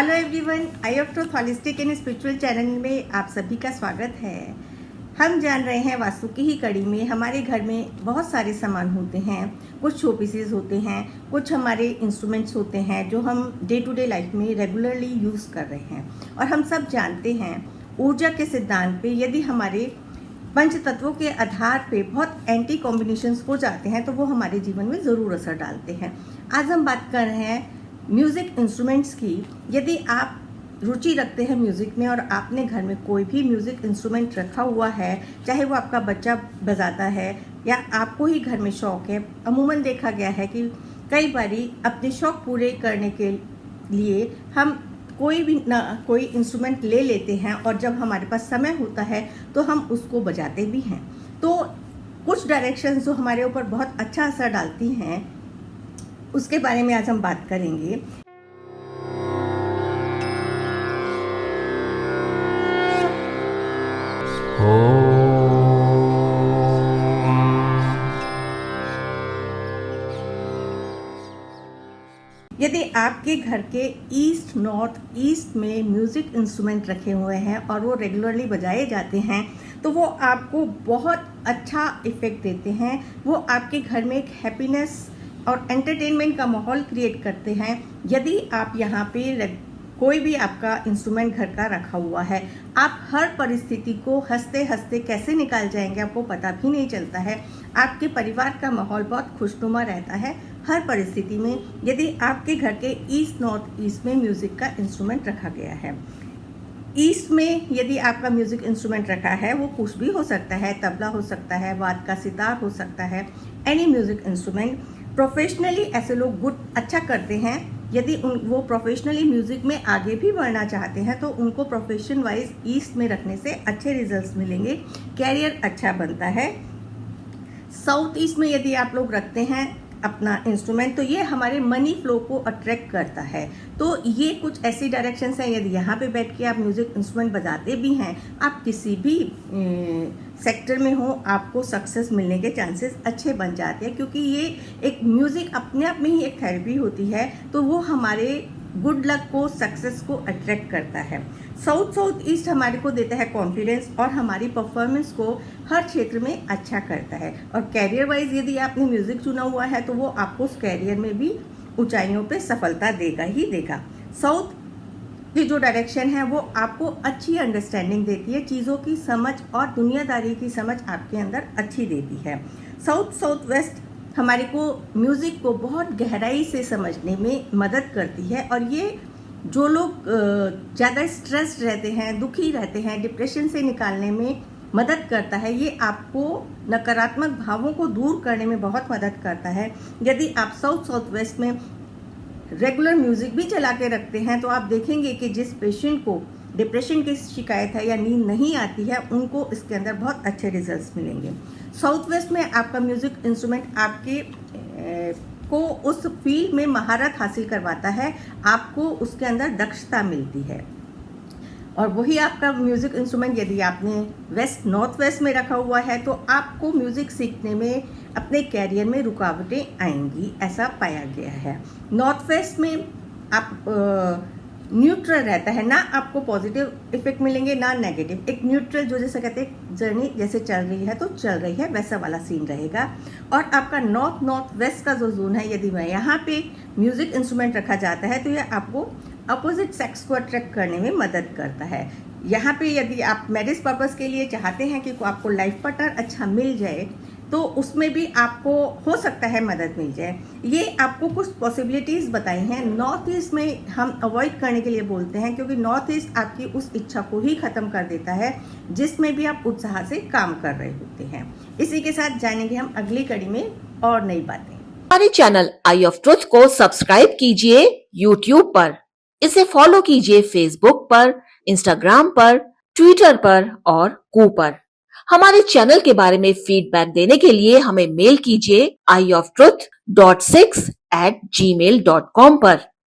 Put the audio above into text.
Hello everyone, I of truth holistic and spiritual channel में आप सभी का स्वागत है। हम जान रहे हैं वास्तु की ही कड़ी में हमारे घर में बहुत सारे सामान होते हैं। कुछ शो पीसेज होते हैं, कुछ हमारे इंस्ट्रूमेंट्स होते हैं जो हम डे टू डे लाइफ में रेगुलरली यूज़ कर रहे हैं। और हम सब जानते हैं ऊर्जा के सिद्धांत पे यदि हमारे पंच तत्वों के आधार पे बहुत एंटी कॉम्बिनेशंस हो जाते हैं तो वो हमारे जीवन में ज़रूर असर डालते हैं। आज हम बात कर रहे हैं म्यूज़िक इंस्ट्रूमेंट्स की। यदि आप रुचि रखते हैं म्यूज़िक में और आपने घर में कोई भी म्यूज़िक इंस्ट्रूमेंट रखा हुआ है, चाहे वो आपका बच्चा बजाता है या आपको ही घर में शौक़ है, अमूमन देखा गया है कि कई बारी अपने शौक़ पूरे करने के लिए हम कोई भी ना कोई इंस्ट्रूमेंट ले लेते हैं और जब हमारे पास समय होता है तो हम उसको बजाते भी हैं। तो कुछ डायरेक्शंस जो हमारे ऊपर बहुत अच्छा असर डालती हैं उसके बारे में आज हम बात करेंगे। यदि आपके घर के ईस्ट नॉर्थ ईस्ट में म्यूज़िक इंस्ट्रूमेंट रखे हुए हैं और वो रेगुलरली बजाए जाते हैं तो वो आपको बहुत अच्छा इफ़ेक्ट देते हैं। वो आपके घर में एक हैप्पीनेस और एंटरटेनमेंट का माहौल क्रिएट करते हैं। यदि आप यहाँ पे कोई भी आपका इंस्ट्रूमेंट घर का रखा हुआ है, आप हर परिस्थिति को हंसते हंसते कैसे निकाल जाएंगे आपको पता भी नहीं चलता है। आपके परिवार का माहौल बहुत खुशनुमा रहता है हर परिस्थिति में यदि आपके घर के ईस्ट नॉर्थ ईस्ट में म्यूज़िक का इंस्ट्रूमेंट रखा गया है। ईस्ट में यदि आपका म्यूज़िक इंस्ट्रूमेंट रखा है वो कुछ भी हो सकता है, तबला हो सकता है, वाद का सितार हो सकता है, एनी म्यूज़िक इंस्ट्रूमेंट। प्रोफेशनली ऐसे लोग गुड अच्छा करते हैं। यदि वो प्रोफेशनली म्यूज़िक में आगे भी बढ़ना चाहते हैं तो उनको प्रोफेशन वाइज ईस्ट में रखने से अच्छे रिजल्ट्स मिलेंगे, कैरियर अच्छा बनता है। साउथ ईस्ट में यदि आप लोग रखते हैं अपना इंस्ट्रूमेंट तो ये हमारे मनी फ्लो को अट्रैक्ट करता है। तो ये कुछ ऐसी डायरेक्शंस हैं। यदि यहाँ पे बैठ के आप म्यूज़िक इंस्ट्रूमेंट बजाते भी हैं, आप किसी भी सेक्टर में हो, आपको सक्सेस मिलने के चांसेस अच्छे बन जाते हैं क्योंकि ये एक म्यूज़िक अपने आप में ही एक थेरेपी होती है। तो वो हमारे गुड लक को, सक्सेस को अट्रैक्ट करता है। साउथ ईस्ट हमारे को देता है कॉन्फिडेंस और हमारी परफॉर्मेंस को हर क्षेत्र में अच्छा करता है। और कैरियर वाइज यदि आपने म्यूज़िक चुना हुआ है तो वो आपको उस कैरियर में भी ऊंचाइयों पे सफलता देगा ही देगा। साउथ की जो डायरेक्शन है वो आपको अच्छी अंडरस्टैंडिंग देती है, चीज़ों की समझ और दुनियादारी की समझ आपके अंदर अच्छी देती है। साउथ वेस्ट हमारे को म्यूज़िक को बहुत गहराई से समझने में मदद करती है। और ये जो लोग ज़्यादा स्ट्रेस्ड रहते हैं, दुखी रहते हैं, डिप्रेशन से निकालने में मदद करता है। ये आपको नकारात्मक भावों को दूर करने में बहुत मदद करता है। यदि आप साउथ वेस्ट में रेगुलर म्यूज़िक भी चला के रखते हैं तो आप देखेंगे कि जिस पेशेंट को डिप्रेशन की शिकायत है या नींद नहीं आती है उनको इसके अंदर बहुत अच्छे रिजल्ट्स मिलेंगे। साउथ वेस्ट में आपका म्यूज़िक इंस्ट्रूमेंट आपके को उस फील्ड में महारत हासिल करवाता है, आपको उसके अंदर दक्षता मिलती है। और वही आपका म्यूज़िक इंस्ट्रूमेंट यदि आपने वेस्ट नॉर्थ वेस्ट में रखा हुआ है तो आपको म्यूज़िक सीखने में, अपने कैरियर में रुकावटें आएंगी, ऐसा पाया गया है। नॉर्थ वेस्ट में आप न्यूट्रल रहता है, ना आपको पॉजिटिव इफेक्ट मिलेंगे ना नेगेटिव। एक न्यूट्रल जो जैसे कहते हैं जर्नी जैसे चल रही है तो चल रही है वैसा वाला सीन रहेगा। और आपका नॉर्थ वेस्ट का जो जोन है यदि वह यहाँ पे म्यूज़िक इंस्ट्रूमेंट रखा जाता है तो यह आपको अपोजिट सेक्स को अट्रैक्ट करने में मदद करता है। यहाँ पे यदि आप मैरिज पर्पस के लिए चाहते हैं कि आपको लाइफ पार्टनर अच्छा मिल जाए तो उसमें भी आपको हो सकता है मदद मिल जाए। ये आपको कुछ पॉसिबिलिटीज़ बताई हैं। नॉर्थ ईस्ट में हम अवॉइड करने के लिए बोलते हैं क्योंकि नॉर्थ ईस्ट आपकी उस इच्छा को ही ख़त्म कर देता है जिसमें भी आप उत्साह से काम कर रहे होते हैं। इसी के साथ जानेंगे हम अगली कड़ी में और नई बातें। हमारे चैनल आई ऑफ ट्रुथ को सब्सक्राइब कीजिए यूट्यूब पर, इसे फॉलो कीजिए फेसबुक पर, इंस्टाग्राम पर, ट्विटर पर और कू पर। हमारे चैनल के बारे में फीडबैक देने के लिए हमें मेल कीजिए ioftruth.6@gmail.com पर।